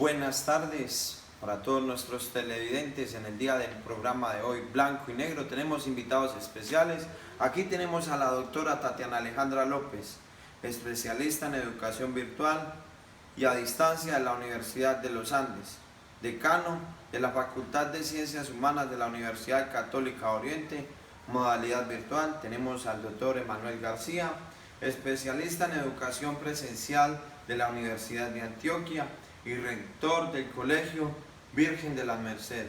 Buenas tardes para todos nuestros televidentes. En el día del programa de hoy, Blanco y Negro, tenemos invitados especiales. Aquí tenemos a la doctora Tatiana Alejandra López, especialista en educación virtual y a distancia de la Universidad de los Andes, decano de la Facultad de Ciencias Humanas de la Universidad Católica Oriente, modalidad virtual. Tenemos al doctor Emanuel García, especialista en educación presencial de la Universidad de Antioquia y rector del Colegio Virgen de la Merced.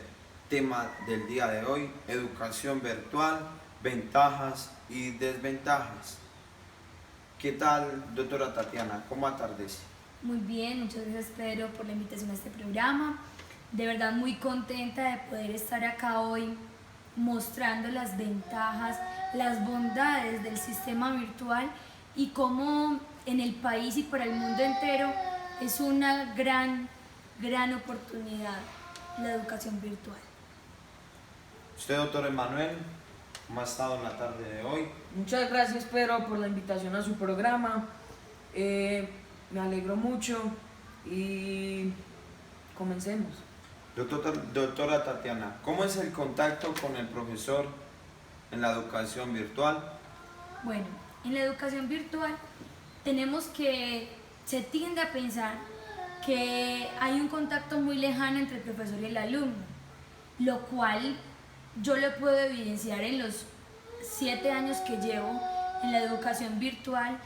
Tema del día de hoy: educación virtual, ventajas y desventajas. ¿Qué tal, doctora Tatiana? ¿Cómo atardece? Muy bien, muchas gracias Pedro por la invitación a este programa. De verdad muy contenta de poder estar acá hoy mostrando las ventajas, las bondades del sistema virtual y cómo en el país y para el mundo entero es una gran oportunidad la educación virtual. Usted, doctor Emanuel, ¿cómo ha estado en la tarde de hoy? Muchas gracias, Pedro, por la invitación a su programa. Me alegro mucho y comencemos. Doctora Tatiana, ¿cómo es el contacto con el profesor en la educación virtual? Bueno, en la educación virtual tenemos que se tiende a pensar que hay un contacto muy lejano entre el profesor y el alumno, lo cual yo lo puedo evidenciar en los 7 años que llevo en la educación virtual,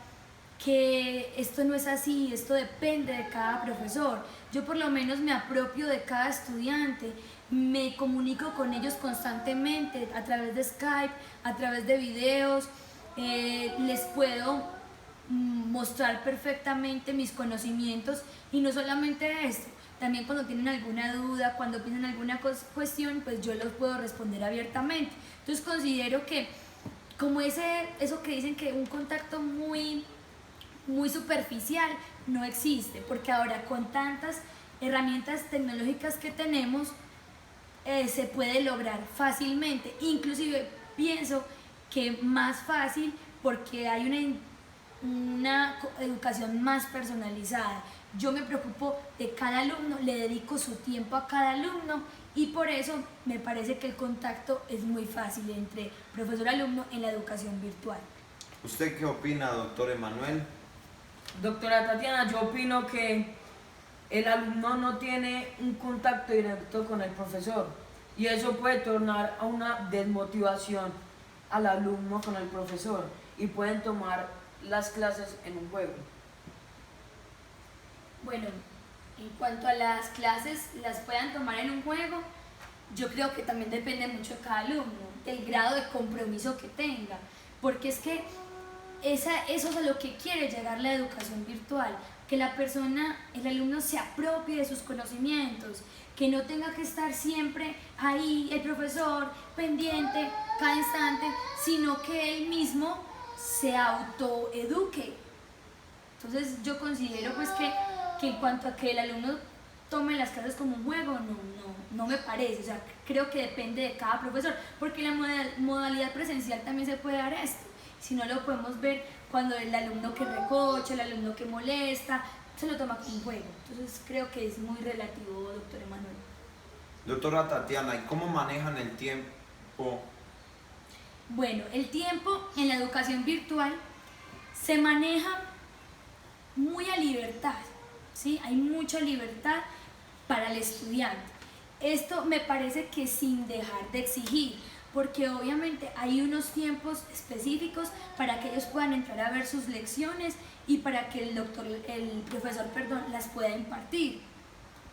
que esto no es así, esto depende de cada profesor. Yo por lo menos me apropio de cada estudiante, me comunico con ellos constantemente a través de Skype, a través de videos, les puedo mostrar perfectamente mis conocimientos y no solamente esto, también cuando tienen alguna duda, cuando piensan alguna cuestión, pues yo los puedo responder abiertamente. Entonces considero que como eso que dicen que un contacto muy superficial no existe, porque ahora con tantas herramientas tecnológicas que tenemos se puede lograr fácilmente, inclusive pienso que más fácil porque hay una educación más personalizada. Yo me preocupo de cada alumno, le dedico su tiempo a cada alumno y por eso me parece que el contacto es muy fácil entre profesor y alumno en la educación virtual. ¿Usted qué opina, doctor Emanuel? Doctora Tatiana, yo opino que el alumno no tiene un contacto directo con el profesor y eso puede tornar a una desmotivación al alumno con el profesor y pueden tomar las clases en un juego. Bueno, en cuanto a las clases, las puedan tomar en un juego, yo creo que también depende mucho de cada alumno, del grado de compromiso que tenga, porque es que eso es a lo que quiere llegar la educación virtual, que la persona, el alumno se apropie de sus conocimientos, que no tenga que estar siempre ahí el profesor pendiente cada instante, sino que él mismo se autoeduque. Entonces yo considero pues que en cuanto a que el alumno tome las clases como un juego, no me parece. O sea, creo que depende de cada profesor, porque en la modalidad presencial también se puede dar esto. Si no, lo podemos ver cuando el alumno que recocha, el alumno que molesta, se lo toma como un juego. Entonces creo que es muy relativo, doctor Emanuel. Doctora Tatiana, ¿y cómo manejan el tiempo? Bueno, el tiempo en la educación virtual se maneja muy a libertad, ¿sí? Hay mucha libertad para el estudiante. Esto me parece que sin dejar de exigir, porque obviamente hay unos tiempos específicos para que ellos puedan entrar a ver sus lecciones y para que el profesor, las pueda impartir.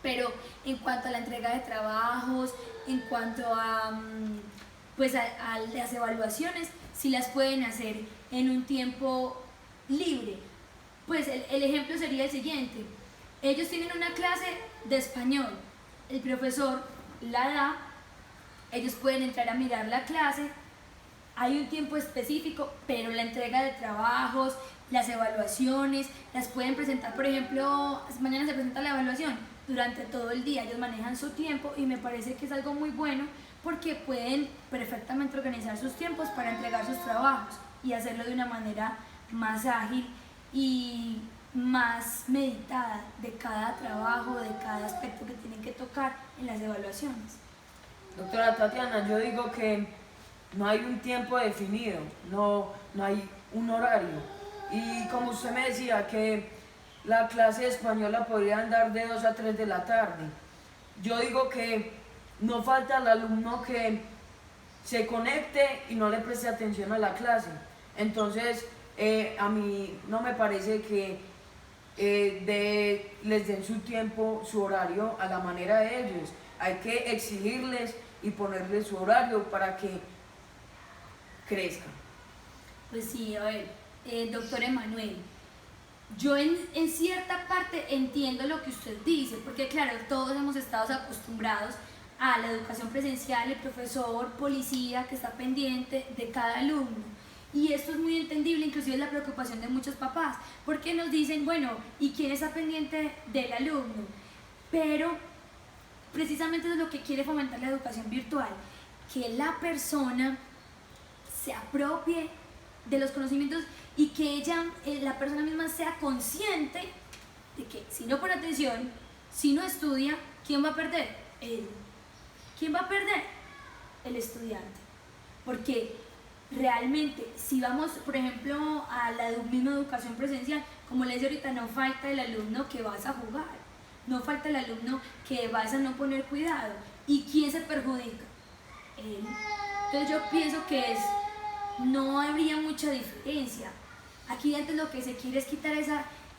Pero en cuanto a la entrega de trabajos, en cuanto a las evaluaciones, sí las pueden hacer en un tiempo libre. Pues el ejemplo sería el siguiente: ellos tienen una clase de español, el profesor la da, ellos pueden entrar a mirar la clase, hay un tiempo específico, pero la entrega de trabajos, las evaluaciones, las pueden presentar. Por ejemplo, mañana se presenta la evaluación, durante todo el día ellos manejan su tiempo y me parece que es algo muy bueno porque pueden perfectamente organizar sus tiempos para entregar sus trabajos y hacerlo de una manera más ágil y más meditada de cada trabajo, de cada aspecto que tienen que tocar en las evaluaciones. Doctora Tatiana, yo digo que no hay un tiempo definido, no hay un horario. Y como usted me decía que la clase de español podrían dar de 2 a 3 de la tarde, yo digo que no falta el alumno que se conecte y no le preste atención a la clase. Entonces, a mí no me parece que les den su tiempo, su horario a la manera de ellos. Hay que exigirles y ponerles su horario para que crezcan. Pues sí, a ver, doctor Emanuel, yo en cierta parte entiendo lo que usted dice, porque claro, todos hemos estado acostumbrados a la educación presencial, el profesor, policía que está pendiente de cada alumno. Y esto es muy entendible, inclusive la preocupación de muchos papás, porque nos dicen, bueno, ¿y quién está pendiente del alumno? Pero precisamente eso es lo que quiere fomentar la educación virtual, que la persona se apropie de los conocimientos y que la persona misma sea consciente de que si no pone atención, si no estudia, ¿quién va a perder? Él. ¿Quién va a perder? El estudiante. Porque realmente, si vamos, por ejemplo, a la misma educación presencial, como les decía ahorita, no falta el alumno que vas a jugar, no falta el alumno que vas a no poner cuidado. ¿Y quién se perjudica? Él. Entonces yo pienso que no habría mucha diferencia. Aquí antes lo que se quiere es quitar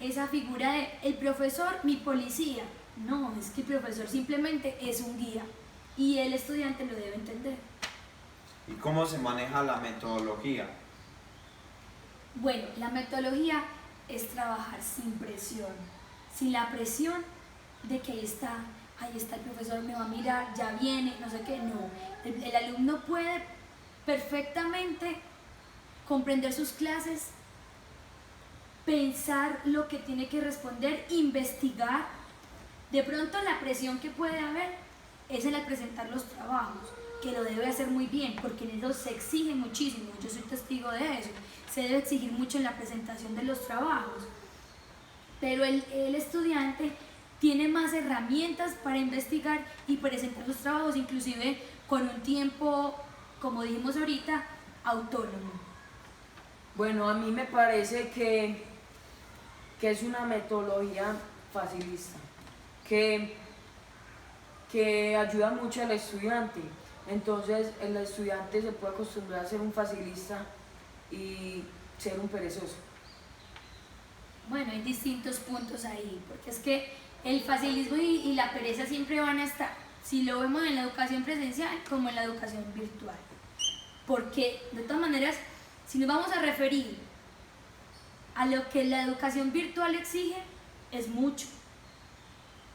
esa figura de el profesor, mi policía. No, es que el profesor simplemente es un guía y el estudiante lo debe entender. ¿Y cómo se maneja la metodología? Bueno, la metodología es trabajar sin presión, sin la presión de que ahí está el profesor, me va a mirar, ya viene, no sé qué, no. El alumno puede perfectamente comprender sus clases, pensar lo que tiene que responder, investigar. De pronto la presión que puede haber es en el presentar los trabajos, que lo debe hacer muy bien, porque en eso se exige muchísimo, yo soy testigo de eso, se debe exigir mucho en la presentación de los trabajos, pero el estudiante tiene más herramientas para investigar y presentar los trabajos, inclusive con un tiempo, como dijimos ahorita, autónomo. Bueno, a mí me parece que es una metodología facilista, que ayuda mucho al estudiante. Entonces el estudiante se puede acostumbrar a ser un facilista y ser un perezoso. Bueno, hay distintos puntos ahí, porque es que el facilismo y la pereza siempre van a estar, si lo vemos en la educación presencial como en la educación virtual. Porque, de todas maneras, si nos vamos a referir a lo que la educación virtual exige, es mucho.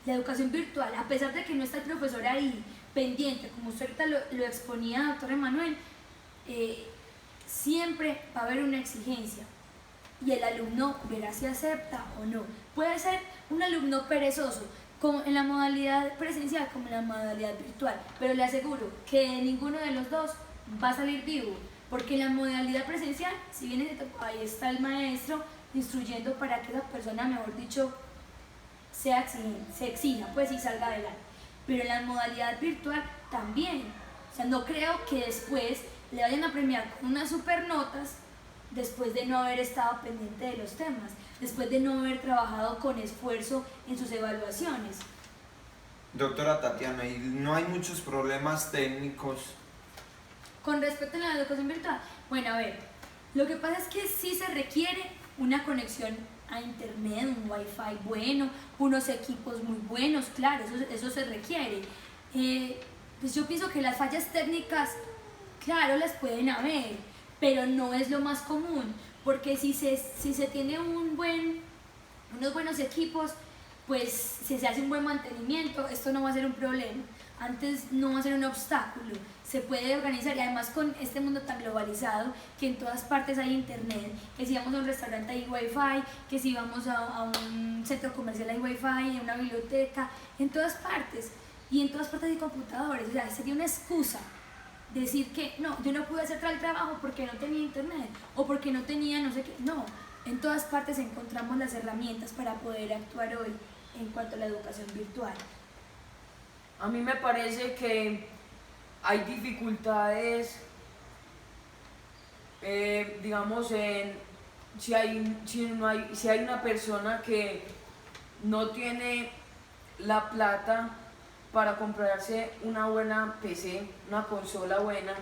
La educación virtual, a pesar de que no está el profesor ahí pendiente, como usted ahorita lo exponía, doctor Emanuel, siempre va a haber una exigencia y el alumno verá si acepta o no. Puede ser un alumno perezoso, como en la modalidad presencial como en la modalidad virtual, pero le aseguro que ninguno de los dos va a salir vivo, porque en la modalidad presencial, si bien ahí está el maestro instruyendo para que esa persona, mejor dicho, se exija, pues, y salga adelante. Pero en la modalidad virtual también. O sea, no creo que después le vayan a premiar con unas super notas después de no haber estado pendiente de los temas, después de no haber trabajado con esfuerzo en sus evaluaciones. Doctora Tatiana, ¿y no hay muchos problemas técnicos? Con respecto a la educación virtual, bueno, a ver, lo que pasa es que sí se requiere una conexión a internet, un wifi bueno, unos equipos muy buenos, claro, eso se requiere. Pues yo pienso que las fallas técnicas, claro, las pueden haber, pero no es lo más común, porque si se tiene unos buenos equipos, pues si se hace un buen mantenimiento, esto no va a ser un problema. Antes no va a ser un obstáculo, se puede organizar, y además con este mundo tan globalizado, que en todas partes hay internet, que si vamos a un restaurante hay wifi, que si vamos a un centro comercial hay wifi, en una biblioteca, en todas partes, y en todas partes hay computadores. O sea, sería una excusa decir que no, yo no pude hacer tal trabajo porque no tenía internet, o porque no tenía no sé qué. No, En todas partes encontramos las herramientas para poder actuar hoy en cuanto a la educación virtual. A mí me parece que hay dificultades, digamos, si hay una persona que no tiene la plata para comprarse una buena PC, una consola buena,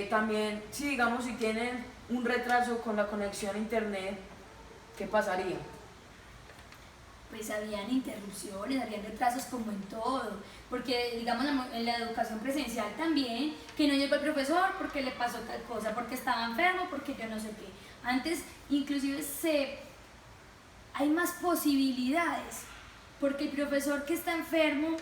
también, si digamos, si tienen un retraso con la conexión a internet, ¿qué pasaría? Pues habían interrupciones, habían retrasos como en todo, porque digamos en la educación presencial también, que no llegó el profesor porque le pasó tal cosa, porque estaba enfermo, porque yo no sé qué. Antes inclusive hay más posibilidades, porque el profesor que está enfermo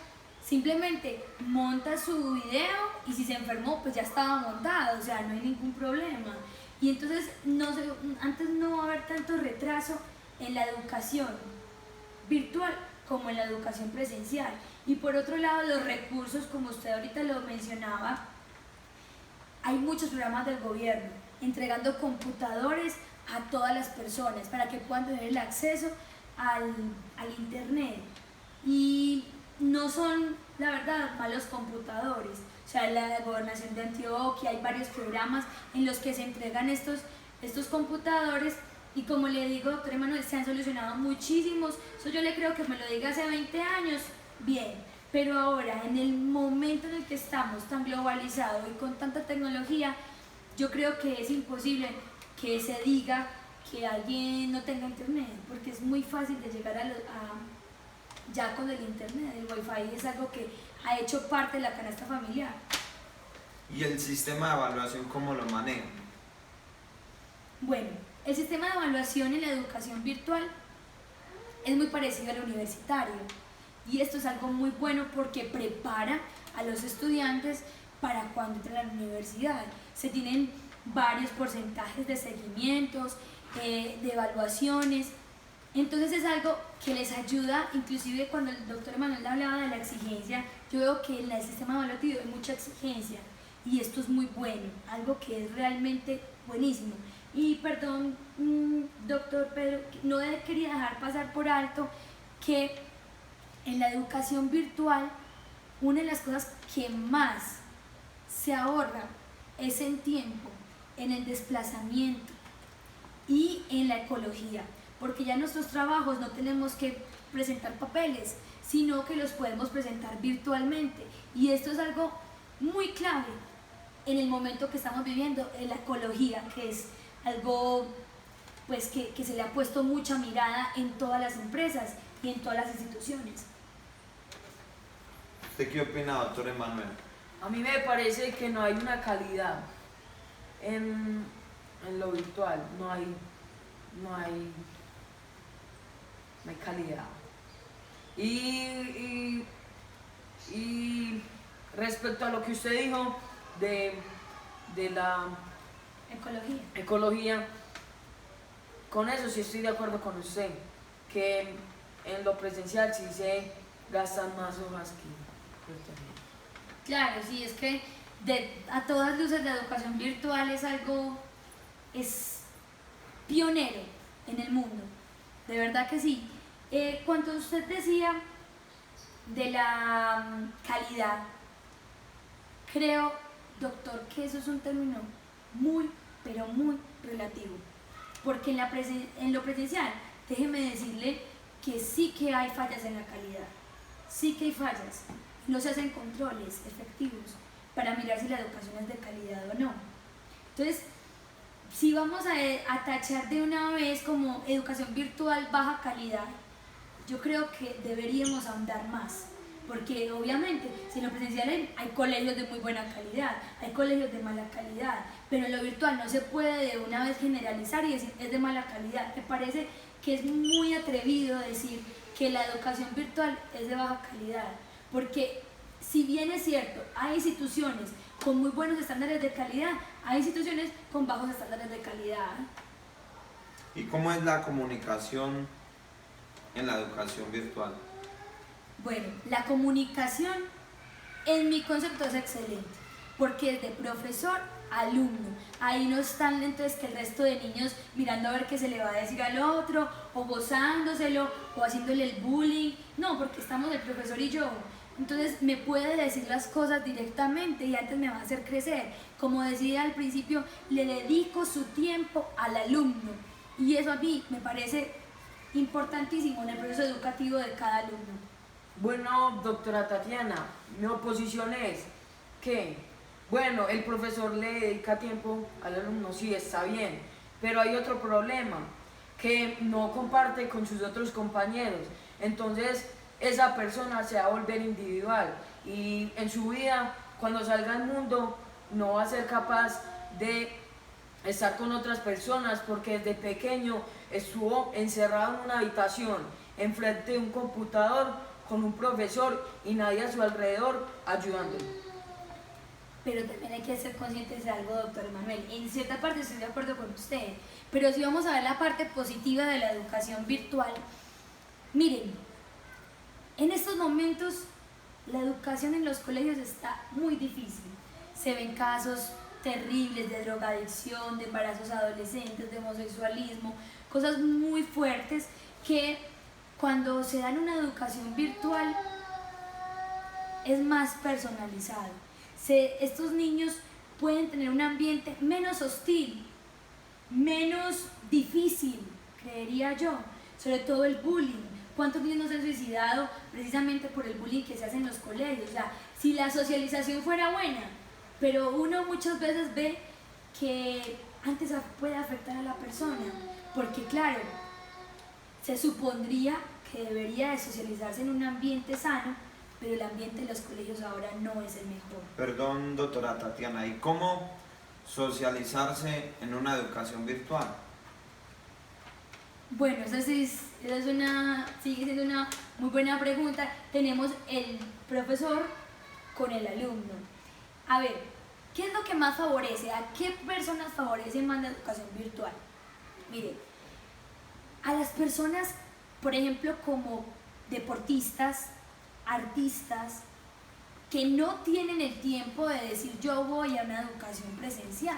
simplemente monta su video y si se enfermó pues ya estaba montado, o sea, no hay ningún problema. Y entonces antes no va a haber tanto retraso en la educación virtual como en la educación presencial. Y por otro lado, los recursos, como usted ahorita lo mencionaba, hay muchos programas del gobierno entregando computadores a todas las personas para que puedan tener el acceso al internet. Y no son, la verdad, malos computadores. O sea, en la Gobernación de Antioquia hay varios programas en los que se entregan estos computadores. Y como le digo, doctor Emanuel, se han solucionado muchísimos. Eso yo le creo que me lo diga hace 20 años, bien. Pero ahora, en el momento en el que estamos tan globalizados y con tanta tecnología, yo creo que es imposible que se diga que alguien no tenga internet, porque es muy fácil de llegar ya con el internet. El wifi es algo que ha hecho parte de la canasta familiar. ¿Y el sistema de evaluación cómo lo manejan? Bueno, el sistema de evaluación en la educación virtual es muy parecido al universitario y esto es algo muy bueno porque prepara a los estudiantes para cuando entren a la universidad. Se tienen varios porcentajes de seguimientos, de evaluaciones, entonces es algo que les ayuda. Inclusive cuando el doctor Emanuel hablaba de la exigencia, yo veo que en el sistema evaluativo hay mucha exigencia y esto es muy bueno, algo que es realmente buenísimo. Y perdón, doctor Pedro, no quería dejar pasar por alto que en la educación virtual una de las cosas que más se ahorra es en tiempo, en el desplazamiento y en la ecología, porque ya en nuestros trabajos no tenemos que presentar papeles, sino que los podemos presentar virtualmente y esto es algo muy clave en el momento que estamos viviendo, en la ecología, que es algo pues que se le ha puesto mucha mirada en todas las empresas y en todas las instituciones. ¿Usted qué opina, doctor Emanuel? A mí me parece que no hay una calidad en lo virtual, no hay calidad. Y respecto a lo que usted dijo de la ecología, con eso sí estoy de acuerdo con usted, que en lo presencial sí se gastan más hojas que virtual. Claro, sí, es que a todas luces la educación virtual es pionero en el mundo, de verdad que sí. Cuando usted decía de la calidad, creo, doctor, que eso es un término muy, pero muy relativo, porque en lo presencial, déjeme decirle que sí que hay fallas en la calidad, sí que hay fallas, no se hacen controles efectivos para mirar si la educación es de calidad o no. Entonces, si vamos a tachar de una vez como educación virtual baja calidad, yo creo que deberíamos ahondar más, porque obviamente si en lo presencial hay colegios de muy buena calidad, hay colegios de mala calidad, pero en lo virtual no se puede de una vez generalizar y decir es de mala calidad. Me parece que es muy atrevido decir que la educación virtual es de baja calidad, porque si bien es cierto, hay instituciones con muy buenos estándares de calidad, hay instituciones con bajos estándares de calidad. ¿Y cómo es la comunicación en la educación virtual? Bueno, la comunicación en mi concepto es excelente, porque es de profesor alumno. Ahí no están entonces que el resto de niños mirando a ver qué se le va a decir al otro, o gozándoselo, o haciéndole el bullying. No, porque estamos el profesor y yo. Entonces me puede decir las cosas directamente y antes me va a hacer crecer. Como decía al principio, le dedico su tiempo al alumno. Y eso a mí me parece importantísimo en el proceso educativo de cada alumno. Bueno, doctora Tatiana, mi oposición es que, bueno, el profesor le dedica tiempo al alumno, sí, está bien, pero hay otro problema, que no comparte con sus otros compañeros. Entonces, esa persona se va a volver individual y en su vida, cuando salga al mundo, no va a ser capaz de estar con otras personas porque desde pequeño estuvo encerrado en una habitación, enfrente de un computador, con un profesor y nadie a su alrededor ayudándolo. Pero también hay que ser conscientes de algo, doctor Emanuel. En cierta parte estoy de acuerdo con usted, pero si vamos a ver la parte positiva de la educación virtual, miren, en estos momentos la educación en los colegios está muy difícil. Se ven casos terribles de drogadicción, de embarazos adolescentes, de homosexualismo, cosas muy fuertes que cuando se dan una educación virtual es más personalizado. Estos niños pueden tener un ambiente menos hostil, menos difícil, creería yo, sobre todo el bullying. ¿Cuántos niños no se han suicidado precisamente por el bullying que se hace en los colegios? O sea, si la socialización fuera buena, pero uno muchas veces ve que antes puede afectar a la persona, porque claro, se supondría que debería de socializarse en un ambiente sano, pero el ambiente de los colegios ahora no es el mejor. Perdón, doctora Tatiana, ¿y cómo socializarse en una educación virtual? Bueno, sigue siendo una muy buena pregunta. Tenemos el profesor con el alumno. A ver, ¿qué es lo que más favorece? ¿A qué personas favorece más la educación virtual? Mire, a las personas, por ejemplo, como deportistas, artistas, que no tienen el tiempo de decir yo voy a una educación presencial.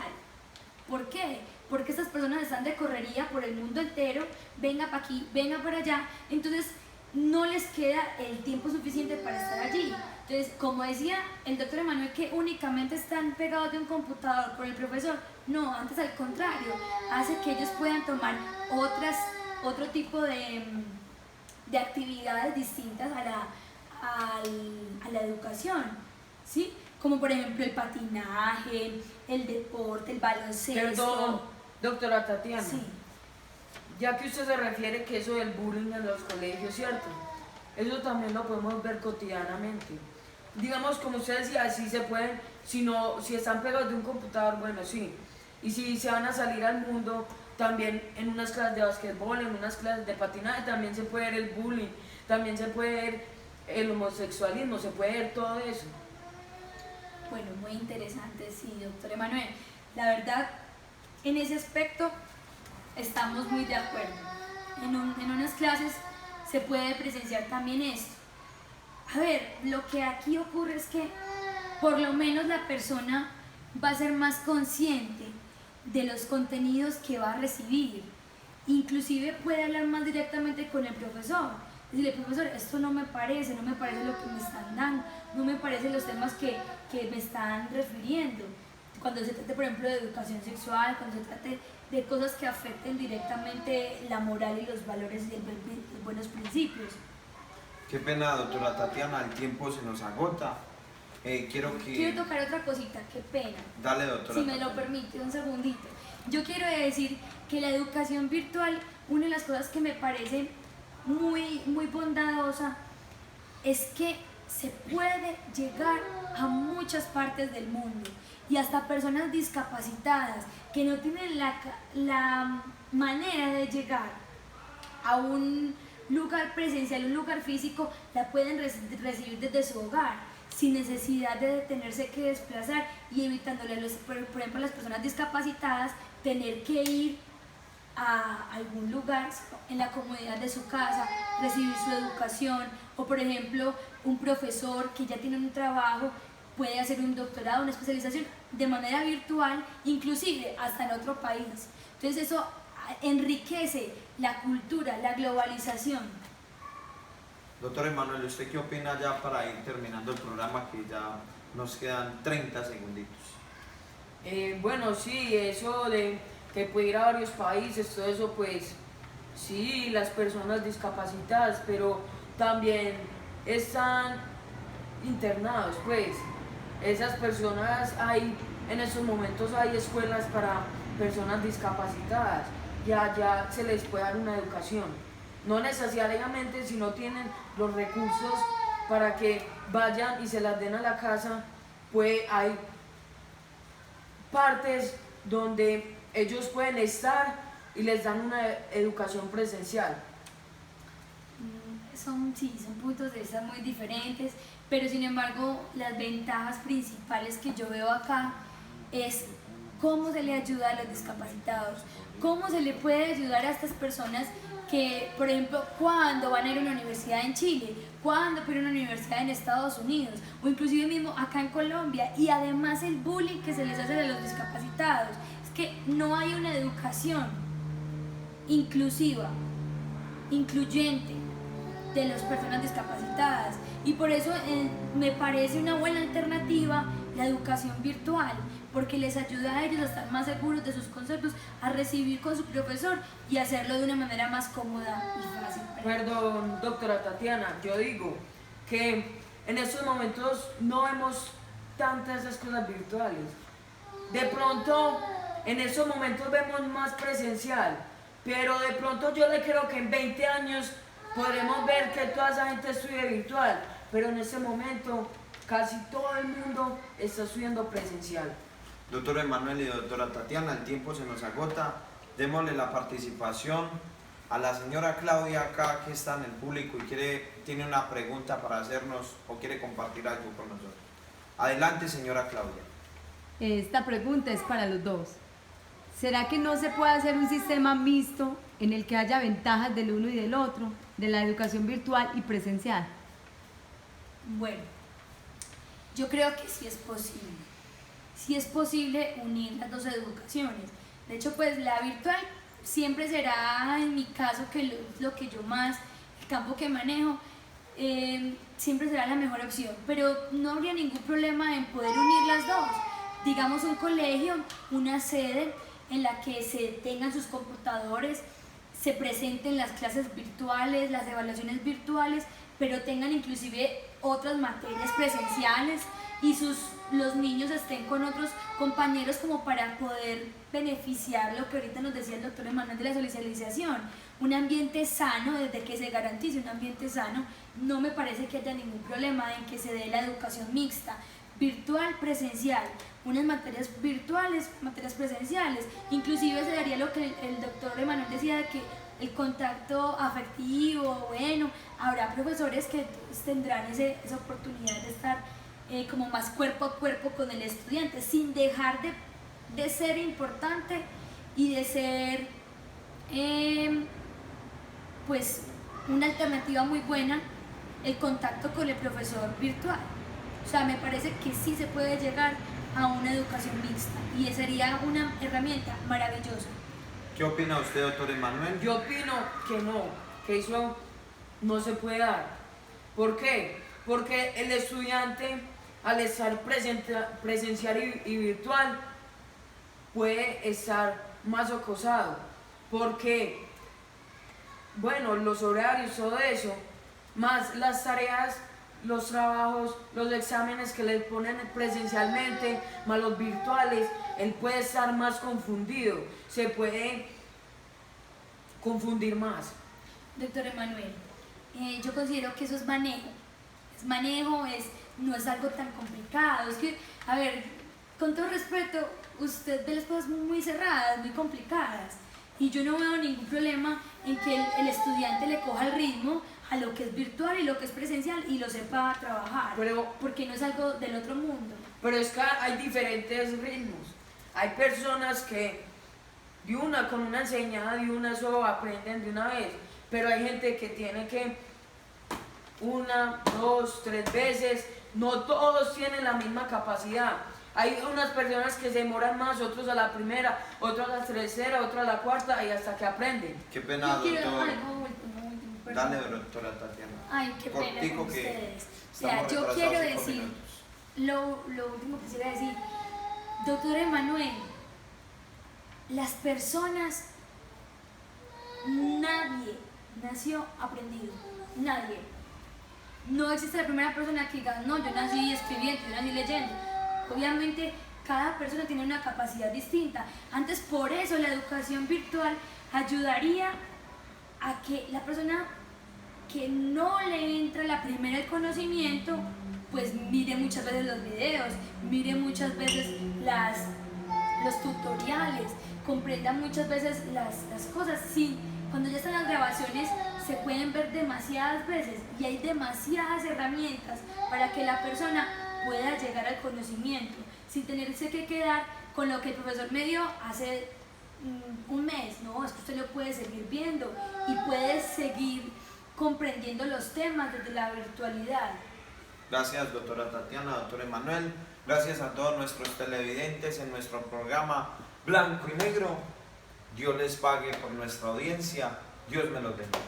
¿Por qué? Porque estas personas están de correría por el mundo entero, venga para aquí, venga para allá, entonces no les queda el tiempo suficiente para estar allí. Entonces, como decía el doctor Emanuel, que únicamente están pegados de un computador por el profesor, no, antes al contrario, hace que ellos puedan tomar otro tipo de actividades distintas a la educación, ¿sí? Como por ejemplo el patinaje, el deporte, el baloncesto. Perdón, doctora Tatiana. Sí. Ya que usted se refiere que eso del bullying en los colegios, ¿cierto? Eso también lo podemos ver cotidianamente. Digamos, como usted decía, si se pueden, si están pegados de un computador, bueno, sí. Y si se van a salir al mundo, también en unas clases de basquetbol, en unas clases de patinaje, también se puede ver el bullying, también se puede ver el homosexualismo, se puede ver todo eso. Bueno, muy interesante, sí, doctor Emanuel. La verdad, en ese aspecto estamos muy de acuerdo. En unas clases se puede presenciar también esto. A ver, lo que aquí ocurre es que por lo menos la persona va a ser más consciente de los contenidos que va a recibir. Inclusive puede hablar más directamente con el profesor. Decirle, profesor, esto no me parece lo que me están dando, no me parecen los temas que me están refiriendo. Cuando se trate, por ejemplo, de educación sexual, cuando se trate de cosas que afecten directamente la moral y los valores y los buenos principios. Qué pena, doctora Tatiana, el tiempo se nos agota. Quiero tocar otra cosita, qué pena. Dale, doctora. Si me lo permite, un segundito. Yo quiero decir que la educación virtual, una de las cosas que me parece muy, muy bondadosa, es que se puede llegar a muchas partes del mundo y hasta personas discapacitadas que no tienen la manera de llegar a un lugar presencial, un lugar físico, la pueden recibir desde su hogar sin necesidad de tenerse que desplazar y evitándole, por ejemplo, a las personas discapacitadas tener que ir a algún lugar en la comodidad de su casa, recibir su educación, o por ejemplo un profesor que ya tiene un trabajo puede hacer un doctorado, una especialización de manera virtual, inclusive hasta en otro país. Entonces eso enriquece la cultura, la globalización. Doctor Emanuel, ¿usted qué opina ya para ir terminando el programa, que ya nos quedan 30 segunditos? Bueno, sí, eso de que puede ir a varios países, todo eso, pues sí, las personas discapacitadas, pero también están internados, pues esas personas en estos momentos hay escuelas para personas discapacitadas, ya se les puede dar una educación, no necesariamente si no tienen los recursos para que vayan y se las den a la casa, pues hay partes donde ellos pueden estar y les dan una educación presencial. Son puntos de vista muy diferentes, pero sin embargo las ventajas principales que yo veo acá es cómo se le ayuda a los discapacitados, cómo se le puede ayudar a estas personas que, por ejemplo, cuando van a ir a una universidad en Chile, cuando van a ir a una universidad en Estados Unidos, o inclusive mismo acá en Colombia, y además el bullying que se les hace a los discapacitados. Es que no hay una educación inclusiva, incluyente de las personas discapacitadas, y por eso me parece una buena alternativa la educación virtual, porque les ayuda a ellos a estar más seguros de sus conceptos, a recibir con su profesor y hacerlo de una manera más cómoda y fácil. Perdón, doctora Tatiana, yo digo que en estos momentos no vemos tantas esas cosas virtuales. De pronto, en estos momentos vemos más presencial, pero de pronto yo le creo que en 20 años podremos ver que toda esa gente estudie virtual, pero en ese momento casi todo el mundo está estudiando presencial. Doctor Emanuel y doctora Tatiana, el tiempo se nos agota. Démosle la participación a la señora Claudia acá, que está en el público y tiene una pregunta para hacernos o quiere compartir algo con nosotros. Adelante, señora Claudia. Esta pregunta es para los dos. ¿Será que no se puede hacer un sistema mixto en el que haya ventajas del uno y del otro, de la educación virtual y presencial? Bueno, yo creo que sí es posible. Sí es posible unir las dos educaciones. De hecho, pues la virtual siempre será, en mi caso, que lo que yo más, el campo que manejo, siempre será la mejor opción. Pero no habría ningún problema en poder unir las dos. Digamos un colegio, una sede en la que se tengan sus computadores, se presenten las clases virtuales, las evaluaciones virtuales, pero tengan inclusive otras materias presenciales y los niños estén con otros compañeros como para poder beneficiar lo que ahorita nos decía el doctor Emanuel de la socialización. Un ambiente sano, desde que se garantice un ambiente sano, no me parece que haya ningún problema en que se dé la educación mixta, virtual, presencial, unas materias virtuales, materias presenciales. Inclusive se daría lo que el doctor Emanuel decía, de que el contacto afectivo, bueno, habrá profesores que tendrán esa oportunidad de estar como más cuerpo a cuerpo con el estudiante, sin dejar de ser importante y de ser pues una alternativa muy buena el contacto con el profesor virtual. O sea, me parece que sí se puede llegar a una educación mixta y sería una herramienta maravillosa. ¿Qué opina usted, doctor Emanuel? Yo opino que no, que eso no se puede dar. ¿Por qué? Porque el estudiante, al estar presencial y virtual, puede estar más acosado. Porque, bueno, los horarios, todo eso, más las tareas, los trabajos, los exámenes que le ponen presencialmente, más los virtuales, él puede estar más confundido, se puede confundir más. Doctor Emanuel, yo considero que eso es manejo. Es manejo, no es algo tan complicado. Es que, a ver, con todo respeto, usted ve las cosas muy cerradas, muy complicadas. Y yo no veo ningún problema en que el estudiante le coja el ritmo a lo que es virtual y lo que es presencial y lo sepa trabajar, porque no es algo del otro mundo. Pero es que hay diferentes ritmos. Hay personas que con una enseñada de una solo aprenden de una vez, pero hay gente que tiene que 1, 2, 3 veces no todos tienen la misma capacidad. Hay unas personas que se demoran más, otros a la primera, otros a la tercera, otros a la cuarta y hasta que aprenden. Qué pena, Yo quiero doctor. algo último, perdón. Dale, doctora Tatiana. Ay, qué pena Cortico con que ustedes. O sea, estamos yo retrasados quiero 5 decir, minutos. lo último que quisiera decir, doctor Emanuel, las personas, nadie nació aprendido, nadie. No existe la primera persona que diga, no, yo nací escribiendo, yo nací leyendo. Obviamente, cada persona tiene una capacidad distinta. Antes, por eso la educación virtual ayudaría a que la persona que no le entra la primera el conocimiento, pues mire muchas veces los videos, mire muchas veces los tutoriales, comprenda muchas veces las cosas. Sí, cuando ya están las grabaciones se pueden ver demasiadas veces y hay demasiadas herramientas para que la persona pueda llegar al conocimiento sin tenerse que quedar con lo que el profesor me dio hace un mes. No, es que usted lo puede seguir viendo y puede seguir comprendiendo los temas desde la virtualidad. Gracias, doctora Tatiana, doctor Emanuel. Gracias a todos nuestros televidentes en nuestro programa Blanco y Negro. Dios les pague por nuestra audiencia. Dios me los bendiga.